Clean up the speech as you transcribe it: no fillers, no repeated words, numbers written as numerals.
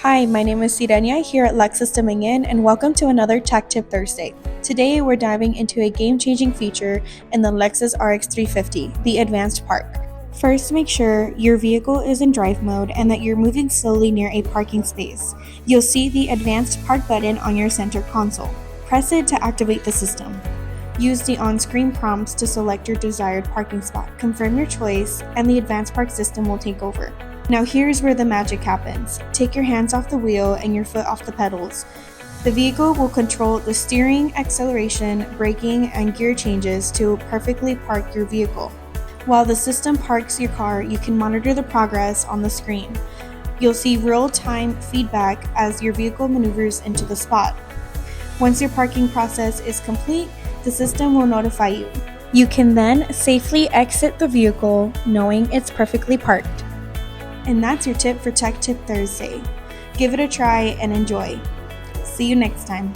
Hi, my name is Sirenia here at Lexus Dominion, and welcome to another Tech Tip Thursday. Today, we're diving into a game-changing feature in the Lexus RX 350, the Advanced Park. First, make sure your vehicle is in drive mode and that you're moving slowly near a parking space. You'll see the Advanced Park button on your center console. Press it to activate the system. Use the on-screen prompts to select your desired parking spot. Confirm your choice, and the Advanced Park system will take over. Now here's where the magic happens. Take your hands off the wheel and your foot off the pedals. The vehicle will control the steering, acceleration, braking, and gear changes to perfectly park your vehicle. While the system parks your car, you can monitor the progress on the screen. You'll see real-time feedback as your vehicle maneuvers into the spot. Once your parking process is complete, the system will notify you. You can then safely exit the vehicle knowing it's perfectly parked. And that's your tip for Tech Tip Thursday. Give it a try and enjoy. See you next time.